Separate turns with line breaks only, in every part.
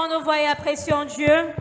levons nos voix et apprécions Dieu.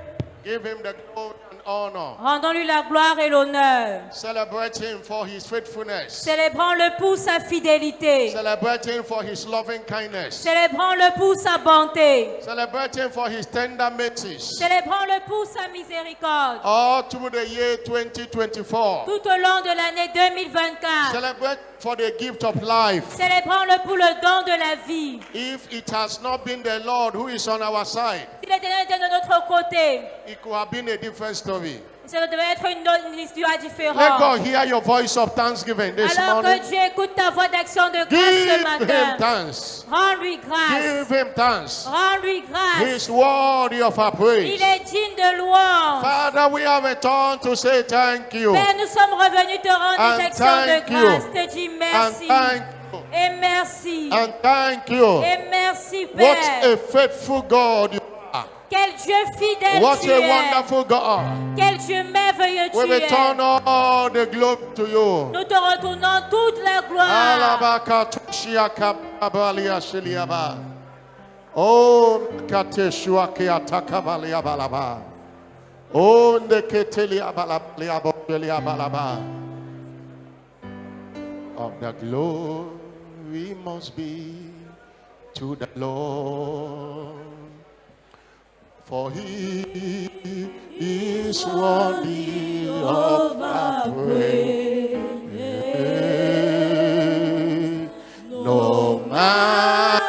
Give him the glory and honor.
Rendons-lui la gloire et l'honneur.
Celebrate him for his faithfulness.
Célébrons-le pour sa fidélité.
Celebrate him for his loving kindness.
Célébrons-le pour sa bonté.
Celebrate him for his tender mercies.
Célébrons-le pour sa miséricorde.
All through the year 2024.
Tout au long de l'année 2024.
Celebrate for the gift of life.
Célébrons-le pour le don de la vie.
If it has not been the Lord who is on our side,
Si l'Éternel était de notre côté,
it could have been a different story.
ça devait être une histoire
Let
différente.
God hear your voice of thanksgiving this
Alors
morning.
que Dieu écoute ta voix d'action de grâce
Give
ce
him
matin,
thanks.
rends-lui grâce.
Give him thanks.
Rends-lui grâce.
He's worthy of our
Il
praise.
est digne de louange.
Father, we have returned to say thank you.
Père, nous sommes revenus te rendre
And
des actions
thank
de grâce.
you.
Te dis
And
merci.
thank you.
Et merci.
And thank you.
Et merci,
What
Père.
a faithful God you are.
Quel Dieu fidèle
What
tu
a
es.
wonderful God.
Quel Dieu merveilleux
We
tu es.
return all the glory to you.
Nous te retournons toute la gloire.
Alabakatushiyakababaliyashiliyaba. Oh, kateshuakiatakabaliyabalaba. Oh, ndeketeliyabalabaliyabalaba. Of the glory must be to the Lord, for he is worthy of our praise. No man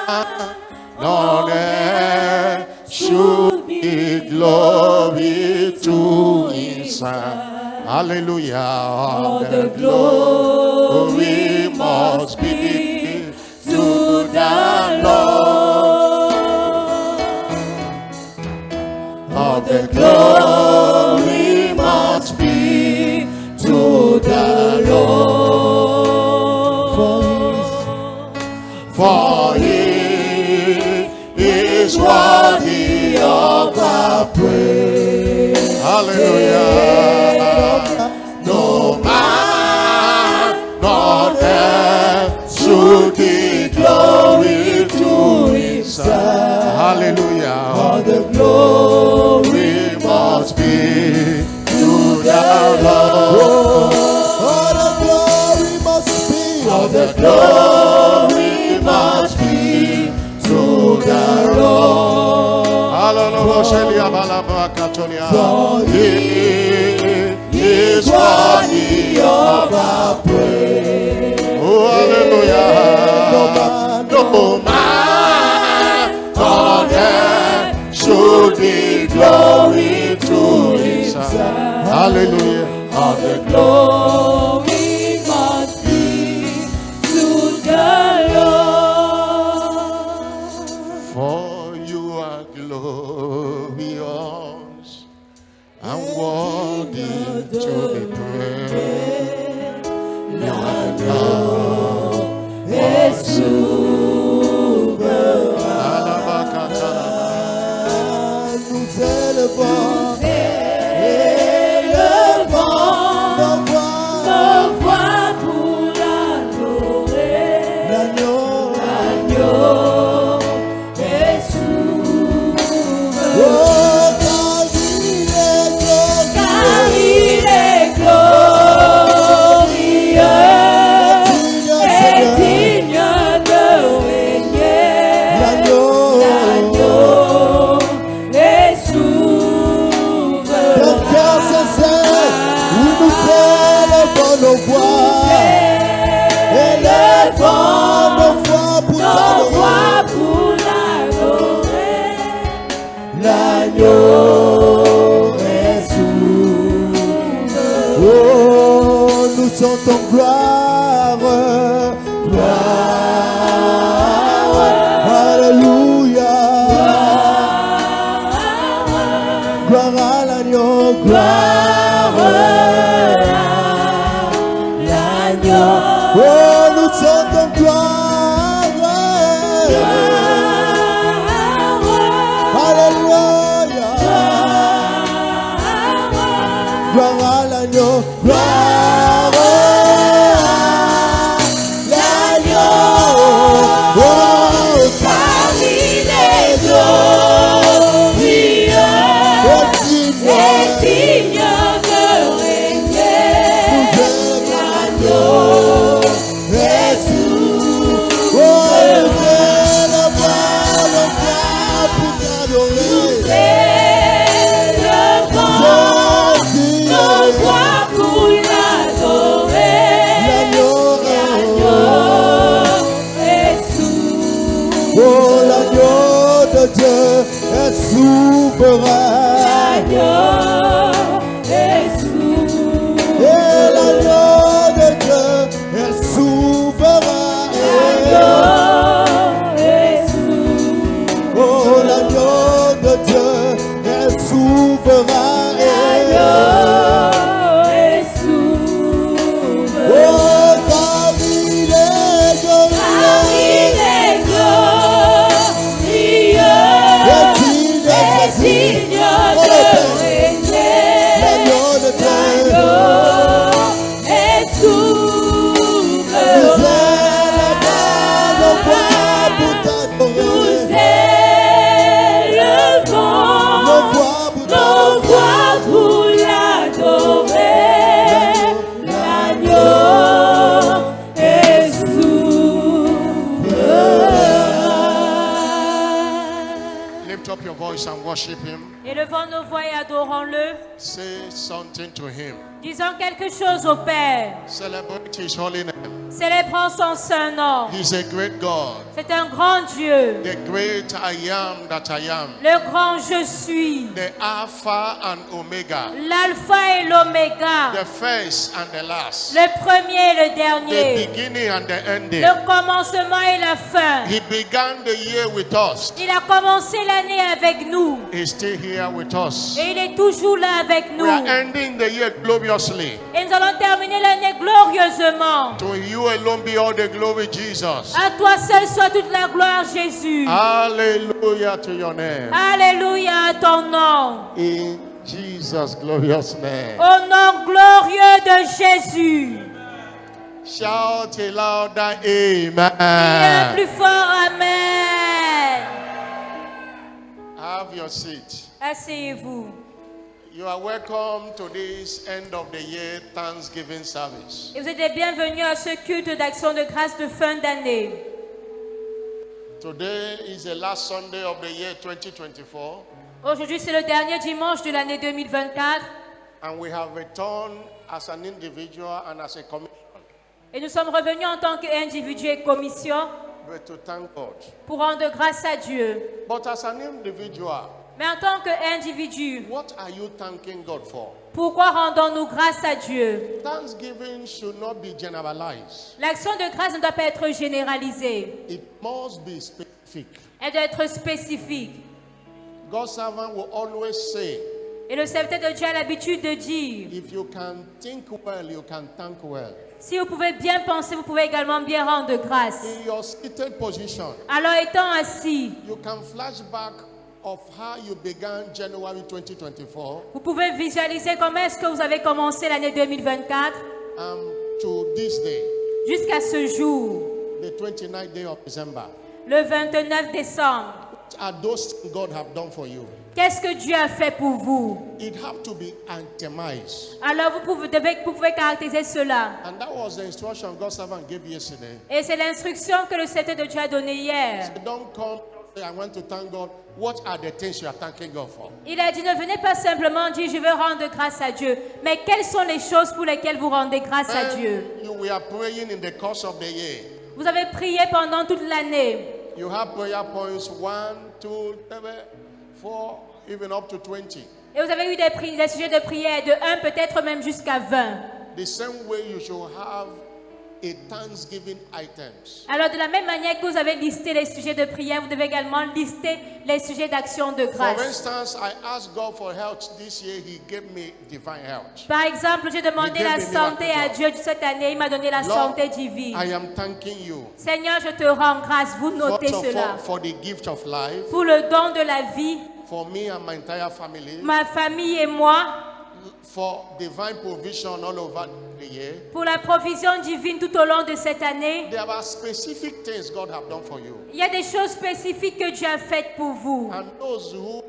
on earth should be glory to his son. Hallelujah. All the glory must be to the Lord. All the glory must be to the Lord. For he is worthy of our praise. Hallelujah. No man on earth should give glory to himself. Hallelujah. All the glory must be to the Lord. All the glory must be. All the glory must be to the Lord. Hallelujah. For he is worthy of our praise. Oh, hallelujah. No man on earth should be glory to himself. Hallelujah. All the glory must be to the Lord. For you are glorious and worthy to be praised. Your God is souverain. Nous élevons, nos voix pour l'adorer. L'agneau est souverain. Oh, car il est glorieux et digne de régner. L'agneau est souverain. D'un cœur sincère, où nous élevons nos voix. Élevons nos voix pour l'adorer. L'agneau est souverain. Oh, nous chantons gloire, gloire, alléluia. Gloire à l'agneau, gloire à l'agneau. Oh, nous chantons gloire, alléluia. Gloire à l'agneau, gloire à l'agneau. Oh, car il est glorieux
digne de régner.
L'agneau est souverain. Le roi pour t'adorer.
Nos voix pour l'adorer. L'agneau est souverain.
Oh, l'agneau de Dieu est souverain.
L'agneau est souverain.
Et l'agneau de Dieu est souverain.
L'agneau est souverain.
Oh, l'agneau de Dieu est souverain.
L'agneau est souverain.
Oh, car il est
Car il est glorieux et digne de régner.
l'agneau de Dieu.
L'agneau est souverain.
Nos voix pour t'adorer.
Nous élevons
Nos voix pour
nos
t'adorer.
voix pour l'adorer. L'agneau est souverain.
Lift up your voice and worship him.
Élevons nos voix et adorons-le.
Say something to him.
Disons quelque chose au Père.
Celebrate his holy name.
Célébrons son saint nom.
He's a great God.
C'est un grand Dieu.
The great I am that I am.
Le grand je suis.
The Alpha and Omega.
L'alpha et l'oméga.
The first and the last.
Le premier et le
The
dernier.
beginning and the ending.
Le commencement et la fin.
He began the year with us.
Il a commencé l'année avec nous.
He's still here with us.
Et il est toujours là avec nous.
We are ending the year gloriously.
Et nous allons terminer l'année glorieusement.
To you alone be all the glory, Jesus.
À toi seul soit toute la gloire, Jésus.
Hallelujah to your name.
Alléluia à ton nom.
In Jesus' glorious name.
Au nom glorieux de Jésus.
Shout a louder
Criez
amen.
plus fort, Amen.
Have your seat.
Asseyez-vous.
You are welcome to this end of the year Thanksgiving service.
Et vous êtes les bienvenus à ce culte d'action de grâce de fin d'année.
Today is the last Sunday of the year 2024,
Aujourd'hui, c'est le dernier dimanche de l'année 2024.
and we have returned as an individual and as a commission
Et nous sommes revenus en tant qu'individu et commission
but to thank God.
pour rendre grâce à Dieu.
But as an individual,
Mais en tant qu'individu,
what are you thanking God for?
pourquoi rendons-nous grâce à Dieu?
Thanksgiving should not be generalized.
L'action de grâce ne doit pas être généralisée.
It must be specific.
Elle doit être spécifique.
God's servant will always say,
Et le serviteur de Dieu a l'habitude de dire,
if you can think well, you can thank well.
si vous pouvez bien penser, vous pouvez également bien rendre grâce.
In your seated position,
Alors étant assis,
you can flash back of how you began January 2024
vous pouvez visualiser comment est-ce que vous avez commencé l'année 2024
to this day,
jusqu'à ce jour,
the 29th day of December.
le 29 décembre.
What are those things God have done for you?
Qu'est-ce que Dieu a fait pour vous?
It have to be itemized.
Alors vous pouvez caractériser cela.
And that was the instruction God's servant gave yesterday.
Et c'est l'instruction que le serviteur de Dieu a donnée hier.
So don't come say, I want to thank God. What are the things you are thanking God for?
Il a dit, ne venez pas simplement dire, je veux rendre grâce à Dieu. Mais quelles sont les choses pour lesquelles vous rendez grâce à Dieu?
You were praying in the course of the year.
Vous avez prié pendant toute l'année.
You have prayer points 1, 2, 3, 4, even up to 20.
Et vous avez eu des sujets de prière de 1 peut-être même jusqu'à 20.
The same way you should have a Thanksgiving items.
Alors de la même manière que vous avez listé les sujets de prière, vous devez également lister les sujets d'action de
For
grâce.
instance, I asked God for health this year. He gave me divine health.
Par exemple, j'ai demandé la santé à Dieu cette année. Il m'a donné la
Lord,
santé divine.
I am thanking you
Seigneur, je te rends grâce. Vous notez
first of all,
cela.
for the gift of life,
Pour le don de la vie,
for me and my entire family,
ma famille et moi,
for divine provision all over the year.
pour la provision divine tout au long de cette année.
There are specific things God have done for you.
Il y a des choses spécifiques que Dieu a faites pour vous.
And those who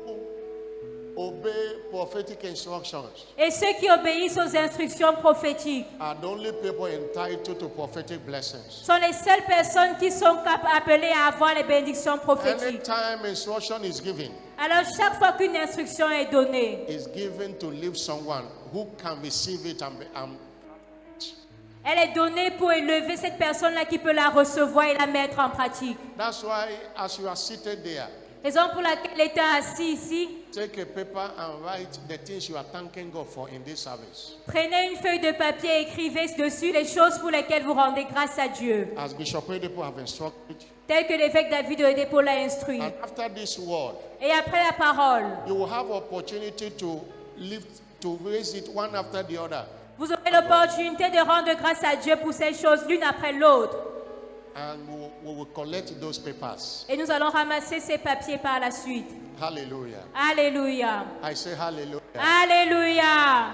obey prophetic instructions
Et ceux qui obéissent aux instructions prophétiques
are the only people entitled to prophetic blessings.
sont les seules personnes qui sont appelées à avoir les bénédictions prophétiques.
Anytime instruction is given,
Alors chaque fois qu'une instruction est donnée,
it's given to leave someone who can receive it and
elle est donnée pour élever cette personne-là qui peut la recevoir et la mettre en pratique.
that's why as you are seated there,
Raison pour laquelle étant assis ici,
take a paper and write the things you are thanking God for in this service.
prenez une feuille de papier et écrivez dessus les choses pour lesquelles vous rendez grâce à Dieu.
As Bishop Oyedepo have instructed,
Tel que l'évêque David Oyedepo l'a instruit.
and after this word,
Et après la parole,
you will have opportunity to raise it one after the other.
vous aurez l'opportunité de rendre grâce à Dieu pour ces choses l'une après l'autre.
And we will collect those papers.
Et nous allons ramasser ces papiers par la suite.
Hallelujah.
Alléluia.
I say hallelujah.
Alléluia.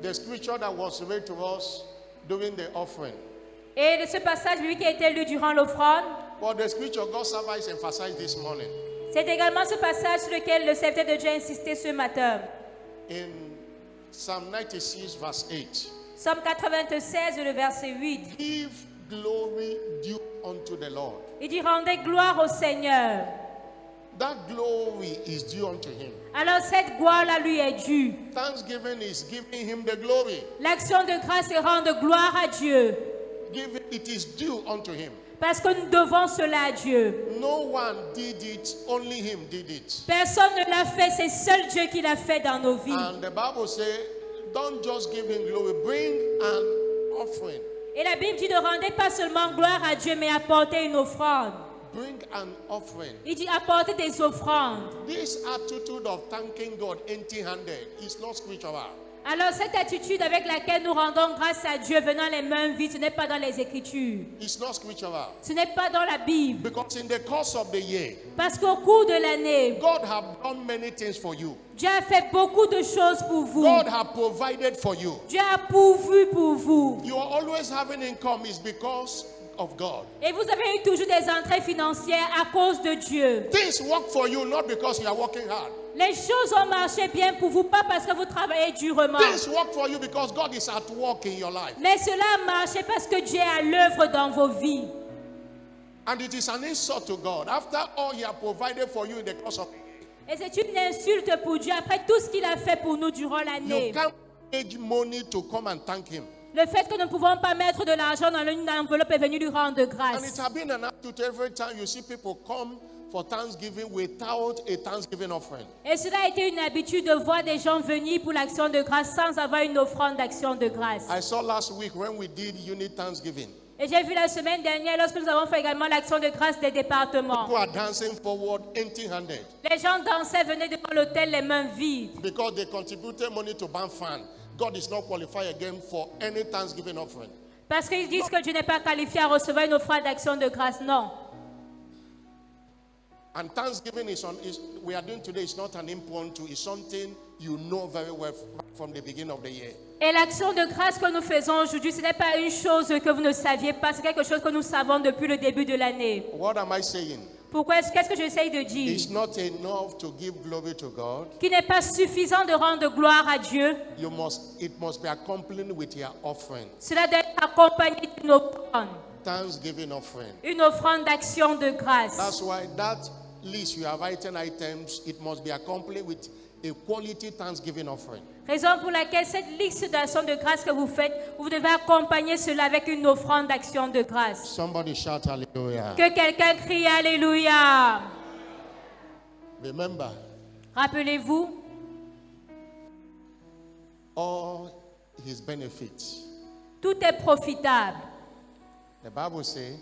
The scripture that was read to us during the offering.
Et de ce passage biblique qui a été lu durant l'offrande,
But the scripture God's servant is emphasized this morning
c'est également ce passage sur lequel le serviteur de Dieu a insisté ce matin.
in Psalm 96 verse 8.
Psaume 96, le verset 8.
Give glory due unto the Lord.
Il dit rendez gloire au Seigneur.
That glory is due unto him.
Alors cette gloire-là lui est due.
Thanksgiving is giving him the glory.
L'action de grâce est rendre gloire à Dieu.
It is due unto him.
Parce que nous devons cela à Dieu.
No one did it, only him did it.
Personne ne l'a fait, c'est seul Dieu qui l'a fait dans nos vies.
And the Bible says, don't just give him glory, bring an offering.
Et la Bible dit de rendre pas seulement gloire à Dieu, mais apporter une offrande.
Bring an offering.
Il dit apporter des offrandes.
This attitude of thanking God empty-handed is not scriptural.
Alors cette attitude avec laquelle nous rendons grâce à Dieu venant les mains vides, ce n'est pas dans les Écritures.
It's not scriptural.
Ce n'est pas dans la Bible.
Because in the course of the year,
Parce qu'au cours de l'année,
God have done many things for you.
Dieu a fait beaucoup de choses pour vous.
God have provided for you.
Dieu a pourvu pour vous.
You are always having income is because of God.
Et vous avez eu toujours des entrées financières à cause de Dieu.
Things work for you not because you are working hard.
Les choses ont marché bien pour vous, pas parce que vous travaillez durement.
Things work for you because God is at work in your life.
Mais cela a marché parce que Dieu est à l'œuvre dans vos vies.
And it is an insult to God. After all He has provided for you in the course of
Et c'est une insulte pour Dieu après tout ce qu'il a fait pour nous durant
you
l'année.
can't pledge money to come and thank Him.
Le fait que nous ne pouvons pas mettre de l'argent dans une enveloppe est venu lui rendre
And it
grâce.
has been an attitude every time you see people come for Thanksgiving without a Thanksgiving offering.
Et cela a été une habitude de voir des gens venir pour l'action de grâce sans avoir une offrande d'action de grâce.
I saw last week when we did unit Thanksgiving.
Et j'ai vu la semaine dernière lorsque nous avons fait également l'action de grâce des départements.
People are dancing forward empty-handed
Les gens dansaient, venaient devant l'autel les mains vides.
because they contributed money to Banfan. God is not qualified again for any Thanksgiving offering.
Parce qu'ils disent que Dieu n'est pas qualifié à recevoir une offrande d'action de grâce. Non.
And Thanksgiving we are doing today is not an impromptu, it's something you know very well from the beginning of the year.
Et l'action de grâce que nous faisons aujourd'hui, ce n'est pas une chose que vous ne saviez pas, c'est quelque chose que nous savons depuis le début de l'année.
What am I saying?
Pourquoi qu'est-ce que j'essaye de dire?
It's not enough to give glory to God.
Qu'il n'est pas suffisant de rendre gloire à Dieu.
It must be accompanied with your offering.
Cela doit être accompagné d'une offrande.
Thanksgiving offering.
Une offrande d'action de grâce.
That's why that list you are writing items, it must be accompanied with a quality Thanksgiving offering.
Raison pour laquelle cette liste d'actions de grâce que vous faites, vous devez accompagner cela avec une offrande d'action de grâce.
Somebody shout hallelujah.
Que quelqu'un crie Alléluia.
Remember,
Rappelez-vous,
all His benefits.
tout est profitable.
The Bible says,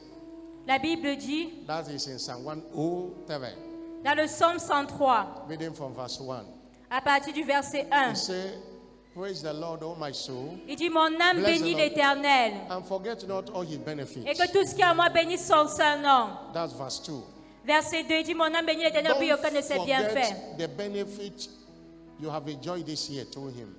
La Bible dit,
that is in Psalm 107,
dans le psaume 103,
reading from verse 1.
à partir du verset 1,
It says, praise the Lord, O my soul,
il dit, mon âme
Bless the
bénit
Lord.
l'Éternel,
and forget not all His benefits.
et que tout ce qui est en moi bénisse son saint nom.
That's verse 2.
Verset 2, il dit, mon âme bénit l'Éternel, puis aucun de ses bienfaits.
the benefit you have enjoyed this year through Him.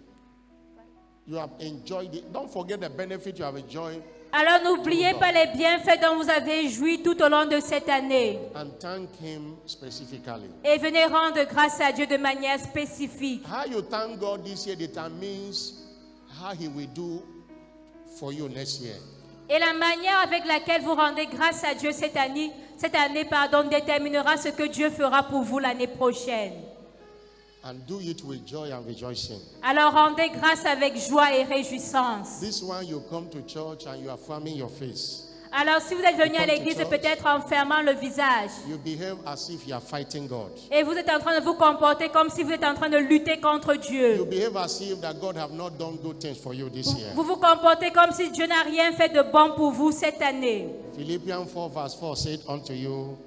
You have enjoyed it. Don't forget the benefit you have enjoyed
Alors n'oubliez pas les bienfaits dont vous avez joui tout au long de cette année.
and thank Him specifically.
Et venez rendre grâce à Dieu de manière spécifique.
How you thank God this year determines how He will do for you next year.
Et la manière avec laquelle vous rendez grâce à Dieu cette année, déterminera ce que Dieu fera pour vous l'année prochaine.
And do it with joy and rejoicing.
Alors rendez grâce avec joie et réjouissance.
This one, you come to church and you are firming your face.
Alors si vous êtes venu à
come to
l'église,
church.
peut-être en fermant le visage.
You behave as if you are fighting God.
Et vous êtes en train de vous comporter comme si vous êtes en train de lutter contre
You
Dieu.
behave as if that God have not done good things for you this year.
Vous vous comportez comme si Dieu n'a rien fait de bon pour vous cette année.
Philippians 4 verse 4 said unto you,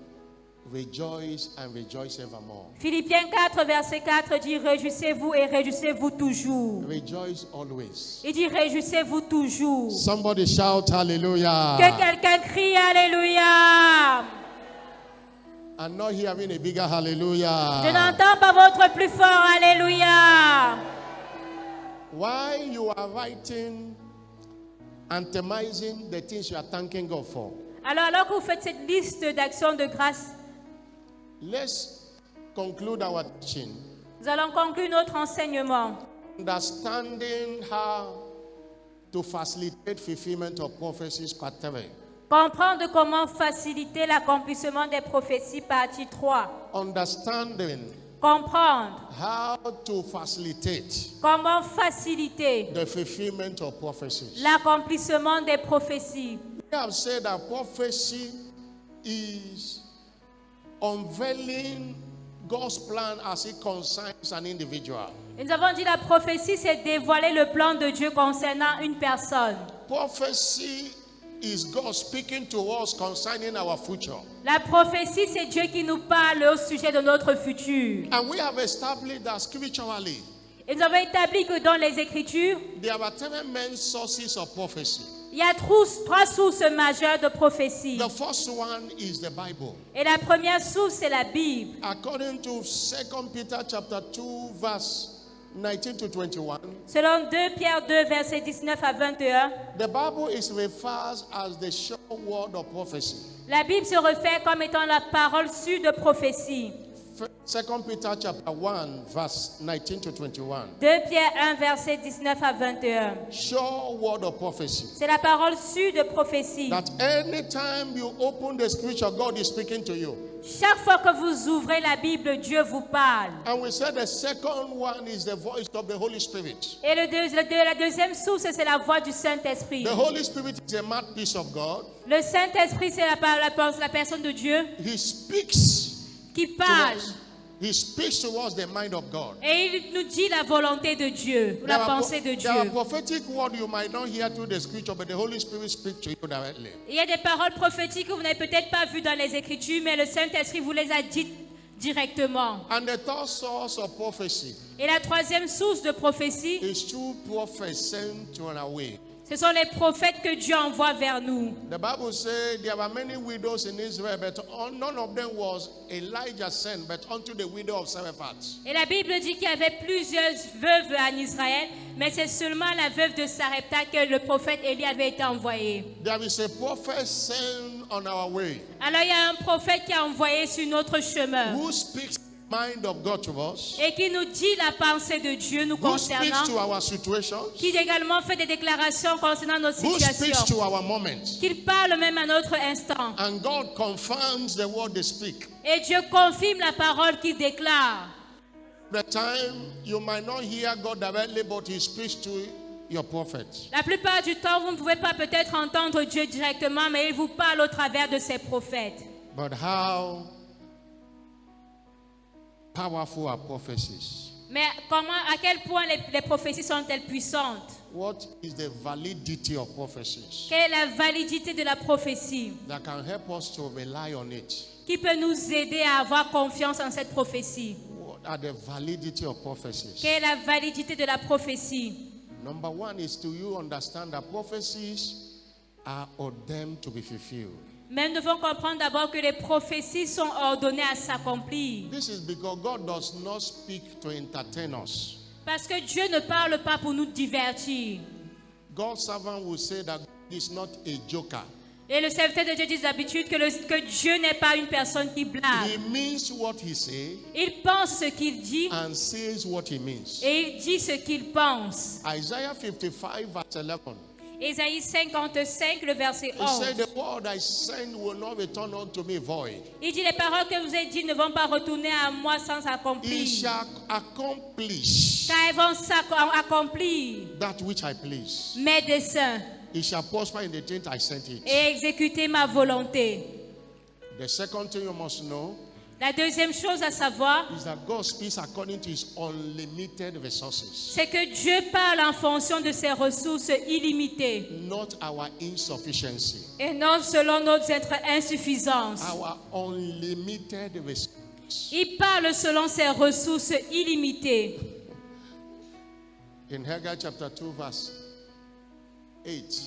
rejoice and rejoice evermore.
Philippiens 4, verset 4 dit « Réjouissez-vous et réjouissez-vous toujours ».
Rejoice always.
Il dit « Réjouissez-vous toujours ».
Somebody shout hallelujah.
Que quelqu'un crie Alléluia.
I'm not hearing a bigger hallelujah.
Je n'entends pas votre plus fort Alléluia.
Why you are writing, anthemizing the things you are thanking God for?
Alors que vous faites cette liste d'actions de grâce,
Let's conclude our teaching.
nous allons conclure notre enseignement.
Understanding how to facilitate fulfillment of prophecies, part 3.
Comprendre comment faciliter l'accomplissement des prophéties, partie 3.
Understanding
Comprendre
how to facilitate
comment faciliter
the fulfillment of prophecies.
l'accomplissement des prophéties.
We have said that prophecy is unveiling God's plan as it concerns an individual.
Et nous avons dit la prophétie, c'est dévoiler le plan de Dieu concernant une personne.
Prophecy is God speaking to us concerning our future.
La prophétie, c'est Dieu qui nous parle au sujet de notre futur.
And we have established that scripturally,
Et nous avons établi que dans les Écritures,
there are 3 main sources of prophecy.
il y a trois sources majeures de prophétie.
The first one is the Bible.
Et la première source, c'est la Bible.
According to 2 Peter chapter 2 verse 19 to 21,
Selon 2 Pierre 2, versets 19 à 21,
the Bible is referred as the sure word of prophecy.
la Bible se réfère comme étant la parole sûre de prophétie.
2 Peter chapter 1 verse 19 to 21.
2 Pierre 1, verset 19 à 21.
Sure word of prophecy.
C'est la parole sûre de prophétie.
That anytime you open the scripture, God is speaking to you.
Chaque fois que vous ouvrez la Bible, Dieu vous parle.
And we said the second one is the voice of the Holy Spirit.
Et la deuxième source, c'est la voix du Saint-Esprit.
The Holy Spirit is a mouthpiece of God.
Le Saint-Esprit, c'est la personne de Dieu
He speaks
qui
to
parle.
us. He speaks to us the mind of God.
Et il nous dit la volonté de Dieu, ou la pensée de
There are
Dieu.
prophetic words you might not hear through the scripture, but the Holy Spirit speaks to you directly.
Il y a des paroles prophétiques que vous n'avez peut-être pas vues dans les Écritures, mais le Saint-Esprit vous les a dites directement.
And the third source of prophecy
Et la troisième source de prophétie,
is through prophets sent to an away.
ce sont les prophètes que Dieu envoie vers nous.
The Bible says there were many widows in Israel, but none of them was Elijah sent, but unto the widow of Sarephat.
Et la Bible dit qu'il y avait plusieurs veuves en Israël, mais c'est seulement la veuve de Sarepta que le prophète Élie avait été envoyé.
There is a prophet sent on our way
Alors il y a un prophète qui a envoyé sur notre chemin
who speaks the mind of God to us,
et qui nous dit la pensée de Dieu nous
who speaks
concernant,
to our situations,
qui également fait des déclarations concernant nos
who speaks
situations,
to our moments.
qu'il parle même à notre instant.
And God confirms the word they speak.
Et Dieu confirme la parole qu'il déclare.
The time you might not hear God directly, but He speaks to your prophet.
La plupart du temps, vous ne pouvez pas peut-être entendre Dieu directement, mais il vous parle au travers de ses prophètes.
But how powerful are prophecies?
Mais à quel point les prophéties sont-elles puissantes?
What is the validity of prophecies
Quelle est la validité de la prophétie
that can help us to rely on it?
qui peut nous aider à avoir confiance en cette prophétie?
What are the validity of prophecies?
Quelle est la validité de la prophétie?
Number one is to you understand that prophecies are ordained to be fulfilled.
Mais nous devons comprendre d'abord que les prophéties sont ordonnées à s'accomplir.
This is because God does not speak to entertain us.
Parce que Dieu ne parle pas pour nous divertir.
God's servant will say that is not a joker.
Et le serviteur de Dieu dit d'habitude que Dieu n'est pas une personne qui
He
blague.
means what he says
Il pense ce qu'il dit
and says what he means.
et il dit ce qu'il pense.
Isaiah 55 verse 11.
Ésaïe 55, le verset
He said,
11.
the word I send will not return unto me void.
Il dit, les paroles que vous avez dites ne vont pas retourner à moi sans
He
accomplir.
shall accomplish
Car elles vont accomplir
that which I please.
mes desseins
He shall prosper in the things I sent it.
et exécuter ma volonté.
The second thing you must know
La deuxième chose à savoir,
is that God speaks according to his unlimited resources,
c'est que Dieu parle en fonction de ses ressources illimitées
not our insufficiency.
et non selon notre insuffisance.
Our unlimited resources.
Il parle selon ses ressources illimitées.
In Haggai chapter 2 verse 8,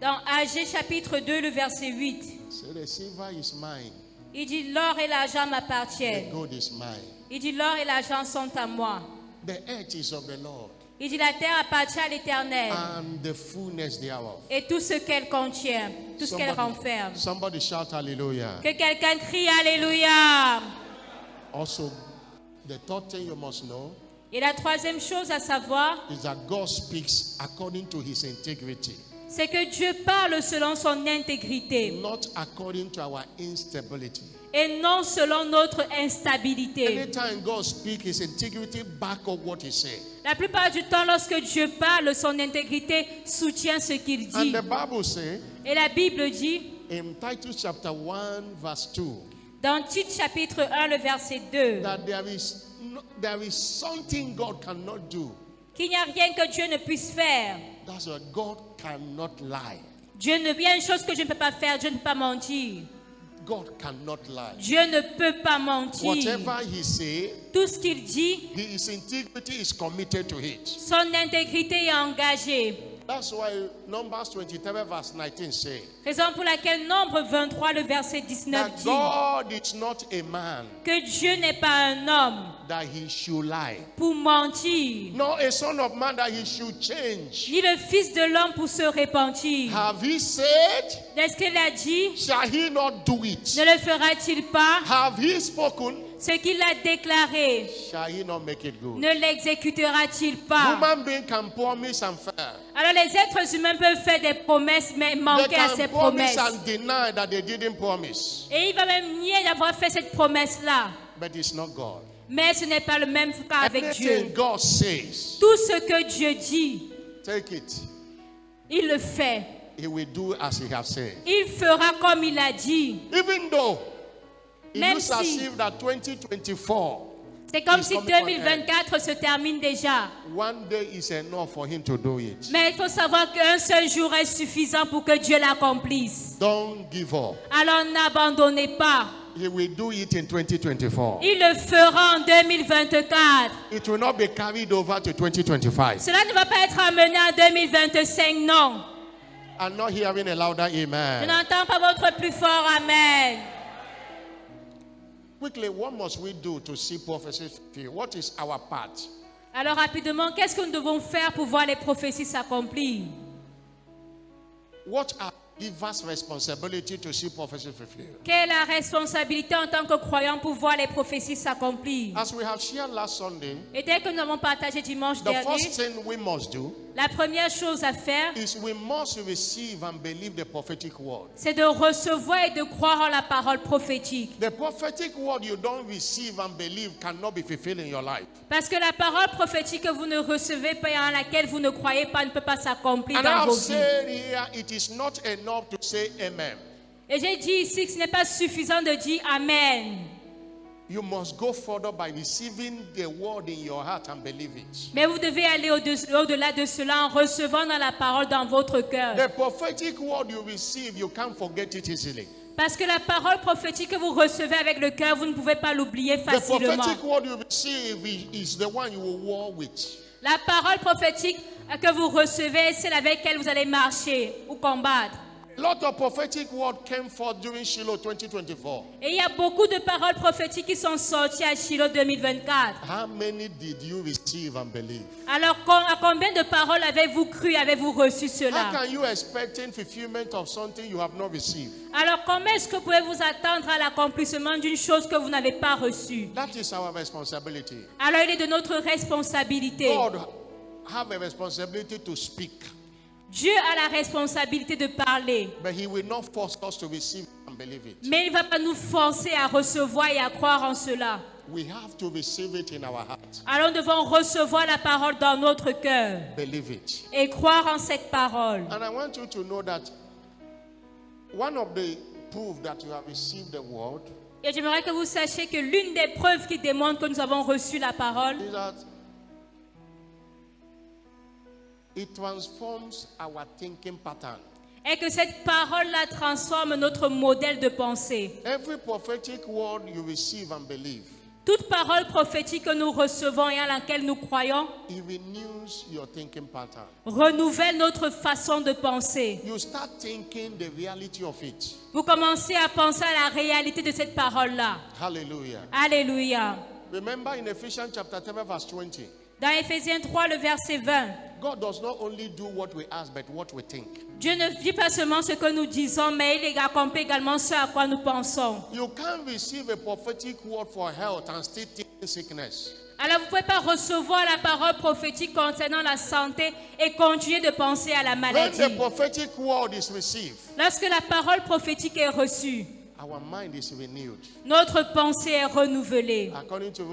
Dans Agé chapitre 2, le verset 8,
say the silver is mine,
il dit l'or et l'argent
the
m'appartiennent.
gold is mine.
Il dit l'or et l'argent sont à moi.
The earth is of the Lord,
Il dit la terre appartient à l'Éternel
and the fullness thereof.
et tout ce qu'elle contient, tout ce qu'elle renferme.
Somebody shout hallelujah.
Que quelqu'un crie Alléluia.
Also, the third thing you must know
Et la troisième chose à savoir,
is that God speaks according to his integrity,
c'est que Dieu parle selon son intégrité
not according to our instability.
et non selon notre instabilité.
Anytime God speaks, his integrity back up what he said.
La plupart du temps, lorsque Dieu parle, son intégrité soutient ce qu'il
And
dit.
the Bible says
Et la Bible dit,
in Titus chapter 1 verse 2
dans Tite chapitre 1, le verset 2,
that there is something God cannot do.
qu'il n'y a rien que Dieu ne puisse faire.
That's what God cannot lie.
Il y a une chose que je ne peux pas faire, Dieu ne peut pas mentir.
God cannot lie.
Dieu ne peut pas mentir.
Whatever he says,
Tout ce qu'il dit,
his integrity is committed to it.
son intégrité est engagée.
That's why Numbers 23 verse 19 says
Raison pour laquelle Nombre 23, le verset 19
that
dit
God is not a man
que Dieu n'est pas un homme
that he should lie,
pour mentir,
nor a son of man that he should change.
ni le fils de l'homme pour se repentir.
Have he said,
Est-ce qu'il a dit?
shall he not do it?
Ne le fera-t-il pas?
Have he spoken,
Ce qu'il a déclaré,
shall he not make it good?
ne l'exécutera-t-il pas?
Human being can promise and fail.
Alors les êtres humains peuvent faire des promesses mais
They
manquer à
can
ces
promise
promesses.
and deny that they didn't promise.
Et il va même nier d'avoir fait cette promesse-là.
But it's not God.
Mais ce n'est pas le même cas avec Dieu.
Anything God says,
Tout ce que Dieu dit,
take it.
il le fait.
He will do as he has said.
Il fera comme il a dit.
Even though it
Même
looks as
si-
if that 2024,
C'est comme
He's
si
coming for
2024 se termine déjà.
one day is enough for him to do it.
Mais il faut savoir qu'un seul jour est suffisant pour que Dieu l'accomplisse.
Don't give up.
Alors n'abandonnez pas.
He will do it in 2024.
Il le fera en 2024.
It will not be carried over to 2025.
Cela ne va pas être amené en 2025, non.
I'm not hearing a louder
Je
amen.
n'entends pas votre plus fort amen.
Quickly, what must we do to see prophecy fulfilled? What is our part?
Alors rapidement, qu'est-ce que nous devons faire pour voir les prophéties s'accomplir?
What are givers' responsibility to see prophecy fulfilled?
Quelle est la responsabilité en tant que croyant pour voir les prophéties s'accomplir?
As we have shared last Sunday,
Et dès que nous avons partagé dimanche
the
dernier,
first thing we must do
la première chose à faire,
is we must receive and believe the prophetic word.
c'est de recevoir et de croire en la parole prophétique.
The prophetic word you don't receive and believe cannot be fulfilled in your life.
Parce que la parole prophétique que vous ne recevez pas et en laquelle vous ne croyez pas ne peut pas s'accomplir
And
dans
I've
vos vies.
said here, it is not enough to say amen.
Et j'ai dit ici que ce n'est pas suffisant de dire Amen.
You must go further by receiving the word in your heart and believe it.
Mais vous devez aller au-delà de cela en recevant dans la parole dans votre cœur.
The prophetic word you receive, you can't forget it easily.
Parce que la parole prophétique que vous recevez avec le cœur, vous ne pouvez pas l'oublier
The
facilement.
prophetic word you receive is the one you will war with.
La parole prophétique que vous recevez, c'est avec laquelle vous allez marcher ou combattre.
A lot of prophetic word came forth during Shiloh 2024.
Et il y a beaucoup de paroles prophétiques qui sont sorties à Shiloh 2024.
How many did you receive and believe?
Alors, à combien de paroles avez-vous cru, avez-vous reçu
How
cela?
can you expect fulfillment of something you have not received?
Alors, comment est-ce que pouvez-vous attendre à l'accomplissement d'une chose que vous n'avez pas reçue?
That is our responsibility.
Alors, il est de notre responsabilité.
God have a responsibility to speak,
Dieu a la responsabilité de parler,
but He will not force us to receive and believe it.
mais il ne va pas nous forcer à recevoir et à croire en cela.
We have to receive it in our heart.
Alors, nous devons recevoir la parole dans notre cœur
Believe it.
et croire en cette parole.
And I want you to know that one of the proof that you have received the word
Et j'aimerais que vous sachiez que l'une des preuves qui démontre que nous avons reçu la parole,
is that it transforms our thinking pattern.
est que cette parole-là transforme notre modèle de pensée.
Every prophetic word you receive and believe,
Toute parole prophétique que nous recevons et à laquelle nous croyons
it renews your thinking pattern.
renouvelle notre façon de penser.
You start thinking the reality of it.
Vous commencez à penser à la réalité de cette parole-là.
Hallelujah.
Alléluia.
Remember in Ephesians chapter 3 verse 20,
Dans Éphésiens 3, le verset 20,
God does not only do what we ask, but what we think.
Dieu ne dit pas seulement ce que nous disons, mais il accomplit également ce à quoi nous pensons.
You can't receive a prophetic word for health and still think sickness.
Alors vous ne pouvez pas recevoir la parole prophétique concernant la santé et continuer de penser à la
When
maladie.
the prophetic word is received,
Lorsque la parole prophétique est reçue,
our mind is renewed.
notre pensée est renouvelée.
According to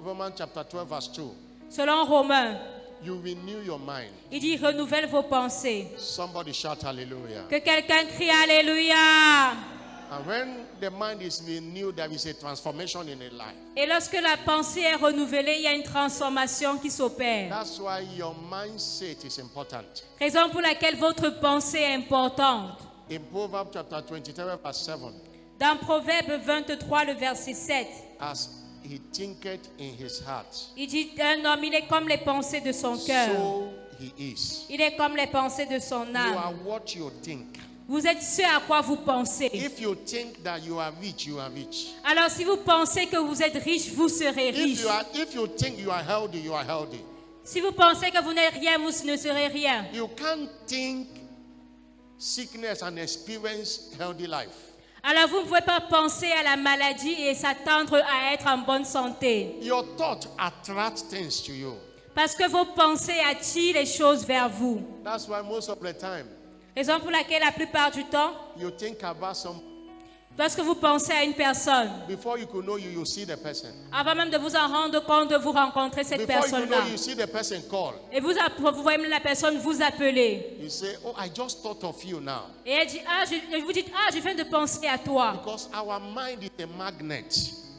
Romans chapter 12 verse 2,
Selon Romains,
you renew your mind.
il dit renouvelle vos pensées.
Somebody shout hallelujah.
Que quelqu'un crie Alléluia.
And when the mind is renewed, there is a transformation in a life.
Et lorsque la pensée est renouvelée, il y a une transformation qui s'opère.
That's why your mindset is important.
Raison pour laquelle votre pensée est importante.
In Proverbs chapter 23 verse 7,
Dans Proverbe 23, le verset 7,
as he thinketh in his heart,
il dit un homme, il est comme les pensées de son cœur.
so he is.
Il est comme les pensées de son
You are
âme.
what you think.
Vous êtes ce à quoi vous pensez.
If you think that you are rich, you are rich.
Alors si vous pensez que vous êtes riche, vous serez riche.
If you think you are healthy, you are healthy.
Si vous pensez que vous n'êtes rien, vous ne serez rien.
You can't think sickness and experience healthy life.
Alors vous ne pouvez pas penser à la maladie et s'attendre à être en bonne santé.
Your thought attracts things to you.
Parce que vos pensées attirent les choses vers vous.
That's why most of the time
Raison pour laquelle la plupart du temps,
you think about some.
lorsque vous pensez à une personne,
Before you could know you see the person.
avant même de vous en rendre compte, vous rencontrez cette
Before you could know
personne-là.
you see the person call.
Et vous voyez même la personne vous appeler.
You say, "Oh, I just thought of you now."
Et elle dit, vous dites, je viens de penser à toi.
Because our mind is a magnet.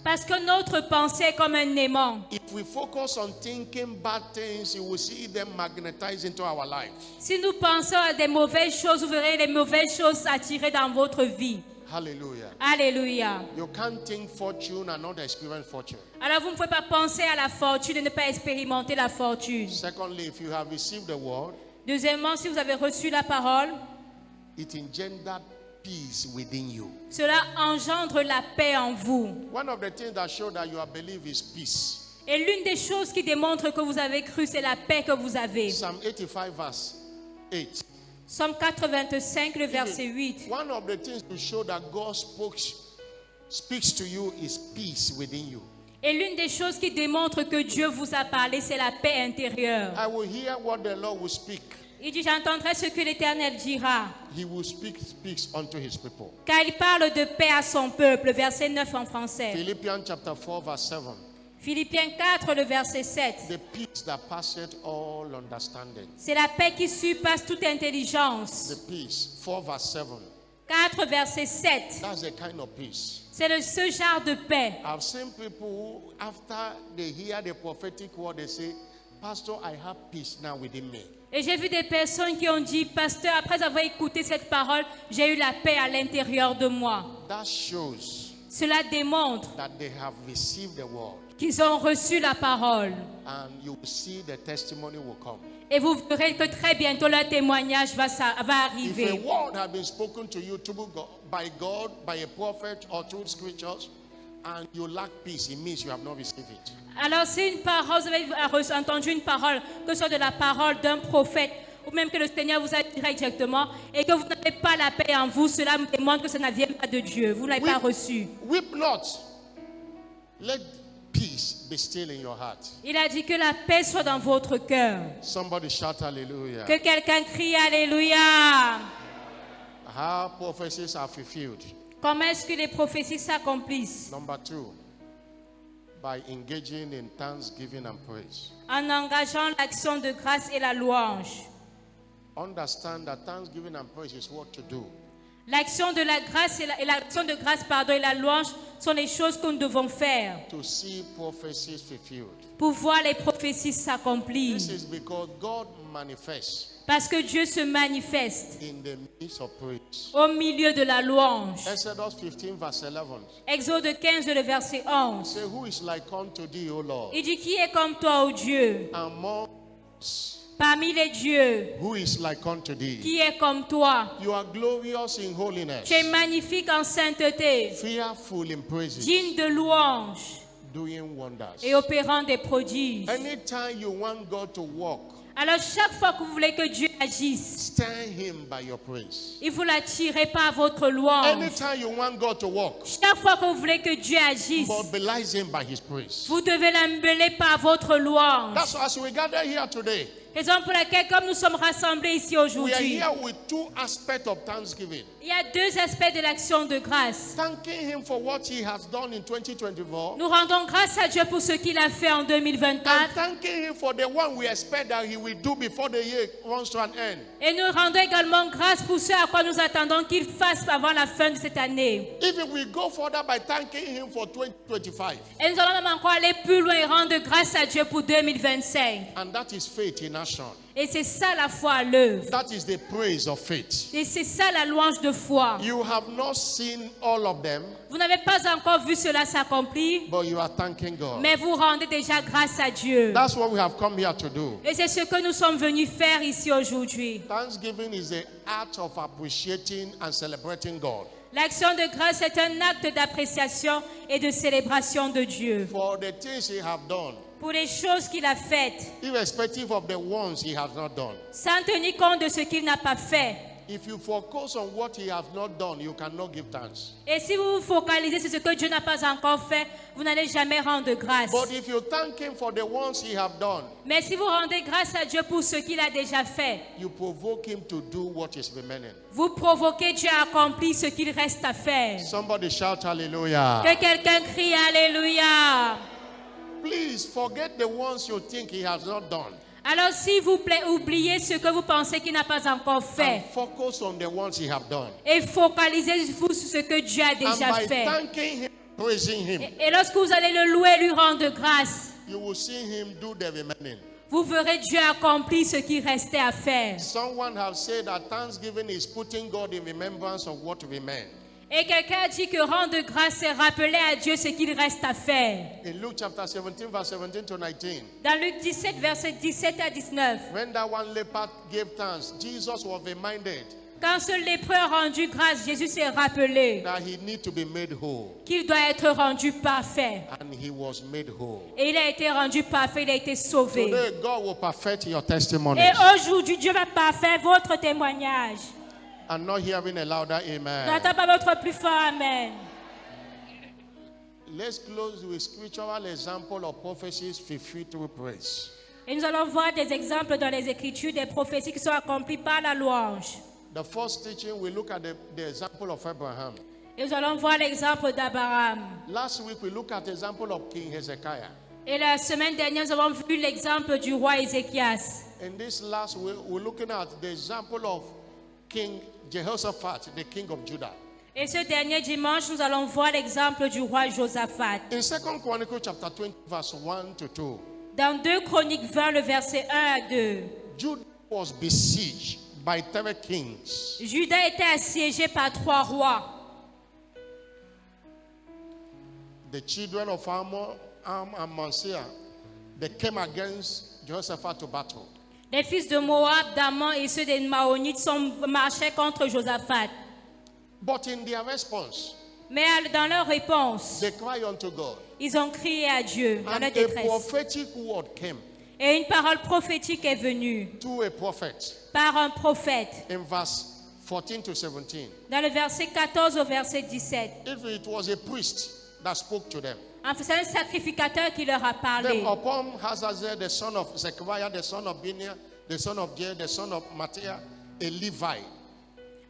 Parce que notre pensée est comme un aimant.
If we focus on thinking bad things, you will see them magnetize into our lives.
Si nous pensons à des mauvaises choses, vous verrez les mauvaises choses attirées dans votre vie.
Hallelujah.
Alléluia.
You can't think fortune and not experience fortune.
Alors vous ne pouvez pas penser à la fortune et ne pas expérimenter la fortune.
Secondly, if you have received the word,
Deuxièmement, si vous avez reçu la parole,
it engendered peace within you.
cela engendre la paix en vous.
One of the things that show that you have believed is peace.
Et l'une des choses qui démontre que vous avez cru, c'est la paix que vous avez.
Psalm 85 verse 8.
Somme 85, le verset 8.
One of the things to show that God speaks to you is peace within you.
Et l'une des choses qui démontre que Dieu vous a parlé, c'est la paix intérieure.
I will hear what the Lord will speak.
Il dit, j'entendrai ce que l'Éternel dira.
He will speaks unto his people.
Car il parle de paix à son peuple. Verset 9 en français.
Philippians chapter 4 verse 7.
Philippiens 4, le verset 7.
The peace that passeth all understanding.
C'est la paix qui surpasse toute intelligence.
The peace. 4 verse 7.
4, verset 7.
That's the kind of peace.
C'est ce genre de paix.
I've seen people who, after they hear the prophetic word, they say, Pastor, I have peace now within me.
Et j'ai vu des personnes qui ont dit, pasteur, après avoir écouté cette parole, j'ai eu la paix à l'intérieur de moi.
That shows
Cela démontre
that they have received the word.
qu'ils ont reçu la parole.
And you will see the testimony will come.
Et vous verrez que très bientôt leur témoignage va
If a
arriver.
word has been spoken to you by God, by a prophet, or through scriptures, and you lack peace, it means you have not received it.
Alors si une parole, vous avez entendu une parole, que ce soit de la parole d'un prophète, ou même que le Seigneur vous a dit directement, et que vous n'avez pas la paix en vous, cela me démontre que ça ne vient pas de Dieu. Vous ne l'avez pas reçu.
Weep not. Let peace be still in your heart.
Il a dit que la paix soit dans votre cœur.
Somebody shout hallelujah.
Que quelqu'un crie Alléluia.
How prophecies are fulfilled.
Comment est-ce que les prophéties s'accomplissent?
Number 2, by engaging in thanksgiving and praise.
En engageant l'action de grâce et la louange.
Understand that thanksgiving and praise is what to do.
L'action de la grâce et l'action de grâce et la louange sont les choses que nous devons faire
To see prophecies fulfilled.
pour voir les prophéties s'accomplir.
This is because God manifests
Parce que Dieu se manifeste
in the midst of praise.
au milieu de la louange.
Exodus 15 verse 11.
Exode 15, le verset 11.
Say, who is like unto thee, O Lord?
Il dit, qui est comme toi, ô Dieu?
Among us,
Parmi les dieux,
who is like unto thee?
qui est comme toi?
You are glorious in holiness,
Tu es magnifique en sainteté,
fearful in praises,
digne de louange
doing wonders.
et opérant des prodiges.
Anytime you want God to walk,
Alors chaque fois que vous voulez que Dieu agisse,
stand him by your praise.
il vous l'attirez par votre louange.
Anytime you want God to walk,
Chaque fois que vous voulez que Dieu agisse,
mobilize him by his praise.
vous devez l'embeller par votre louange.
That's why as we gather here today,
Raison pour laquelle, comme nous sommes rassemblés ici
we are
aujourd'hui,
here with two aspects of thanksgiving.
il y a deux aspects de l'action de grâce.
Thanking him for what he has done in 2024.
Nous rendons grâce à Dieu pour ce qu'il a fait en
And
2024
thanking him for the one we expect that he will do before the year runs to an end.
et nous rendons également grâce pour ce à quoi nous attendons qu'il fasse avant la fin de cette année.
Even we go further by thanking him for 2025.
Et nous allons même encore aller plus loin et rendre grâce à Dieu pour 2025.
And that is faith in action.
Et c'est ça la foi à l'œuvre.
That is the praise of faith.
Et c'est ça la louange de foi.
You have not seen all of them,
Vous n'avez pas encore vu cela s'accomplir,
but you are thanking God.
mais vous rendez déjà grâce à Dieu.
That's what we have come here to do.
Et c'est ce que nous sommes venus faire ici aujourd'hui.
Thanksgiving is the art of appreciating and celebrating God
L'action de grâce est un acte d'appréciation et de célébration de Dieu
for the things he has done,
pour les choses qu'il a faites,
irrespective of the ones he has not done.
sans tenir compte de ce qu'il n'a pas fait.
If you focus on what he has not done, you cannot give thanks.
Et si vous vous focalisez sur ce que Dieu n'a pas encore fait, vous n'allez jamais rendre grâce.
But if you thank him for the ones he has done,
Mais si vous rendez grâce à Dieu pour ce qu'il a déjà fait,
you provoke him to do what is remaining.
vous provoquez Dieu à accomplir ce qu'il reste à faire.
Somebody shout hallelujah.
Que quelqu'un crie Alléluia.
Please forget the ones you think he has not done
Alors s'il vous plaît, oubliez ce que vous pensez qu'il n'a pas encore fait.
and focus on the ones he has done.
Et focalisez-vous sur ce que Dieu a
And
déjà
by
fait.
thanking him, praising him,
Et lorsque vous allez le louer, lui rendre grâce,
you will see him do the remaining.
vous verrez Dieu accomplir ce qui restait à faire.
Someone has said that thanksgiving is putting God in remembrance of what remains.
Et quelqu'un a dit que rendre grâce, c'est rappeler à Dieu ce qu'il reste à faire.
In Luke chapter 17, verse 17 to 19,
Dans Luc 17, versets 17 à 19,
when that one leper gave thanks, Jesus was reminded
quand ce lépreux a rendu grâce, Jésus s'est rappelé
that he need to be made whole,
qu'il doit être rendu parfait.
and he was made whole.
Et il a été rendu parfait, il a été sauvé.
Today, God will perfect your testimony.
Et aujourd'hui, Dieu va parfaire votre témoignage.
I'm not hearing a louder
Je
amen.
n'entends pas votre plus fort Amen.
Let's close with scriptural example of prophecies fulfilled through praise.
Et nous allons voir des exemples dans les Écritures des prophéties qui sont accomplies par la louange.
The first teaching, we look at the example of Abraham.
Et nous allons voir l'exemple d'Abraham.
Last week, we looked at the example of King Hezekiah.
Et la semaine dernière, nous avons vu l'exemple du roi Ézéchias.
In this last week, we're looking at the example of King Jehoshaphat, the king of Judah.
Et ce dernier dimanche, nous allons voir l'exemple du roi Josaphat.
In 2 Chronicles chapter 20, verse 1 to 2,
Dans 2 Chroniques 20, le verset 1 à 2,
Judah was besieged by 3 kings.
Juda était assiégé par 3 rois.
the children of Ammon, and Manasseh, they came against Jehoshaphat to battle.
Les fils de Moab, d'Ammon et ceux des Maonites marchaient contre Josaphat.
But in their response,
Mais dans leur réponse,
they cried unto God.
ils ont crié à Dieu dans
And
leur
a
détresse.
prophetic word came
Et une parole prophétique est venue
to a prophet
par un prophète.
in verse 14 to 17.
Dans le verset 14 au verset 17.
If it was a priest that spoke to them,
C'est un sacrificateur qui leur a parlé.
then upon Hazazel, the son of Zechariah, the son of Benia, the son of Jair, the son of Matthiah, a Levite,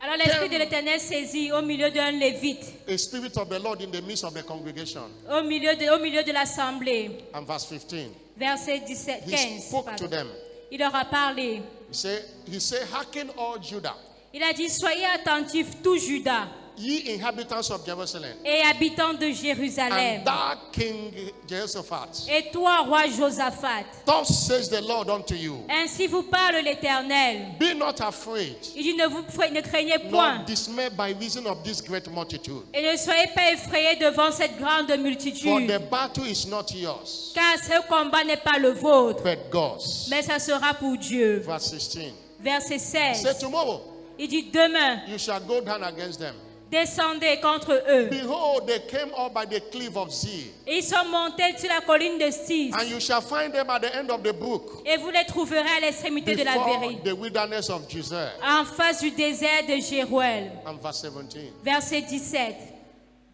Alors l'Esprit de l'Éternel saisit au milieu d'un lévite,
a spirit of the Lord in the midst of the congregation.
au milieu de l'assemblée.
And verse 15,
Verset 17,
he
15.
spoke
pardon.
to them.
Il leur a parlé.
He said, hearken all Judah,
Il a dit, soyez attentifs, tout Juda
ye inhabitants of Jerusalem,
et habitants de Jérusalem.
and thou King Jehoshaphat.
Et toi, roi Josaphat,
Thus says the Lord unto you,
ainsi vous parle l'Éternel.
be not afraid,
Il dit, ne craignez
nor
point
dismayed by reason of this great multitude.
et ne soyez pas effrayés devant cette grande
For
multitude.
the battle is not yours,
Car ce combat n'est pas le vôtre,
but God's.
mais ça sera pour Dieu.
Verse 16.
Verset
Say
16.
tomorrow
Il dit, demain,
you shall go down against them.
descendez contre eux.
Behold, they came up by the cliff of Ziz,
Et ils sont montés sur la colline de Sis.
and you shall find them at the end of the brook,
Et vous les trouverez à l'extrémité de la
before
vérité,
the wilderness of Jezer.
en face du désert de Jéruel.
And verse 17.
Verset 17.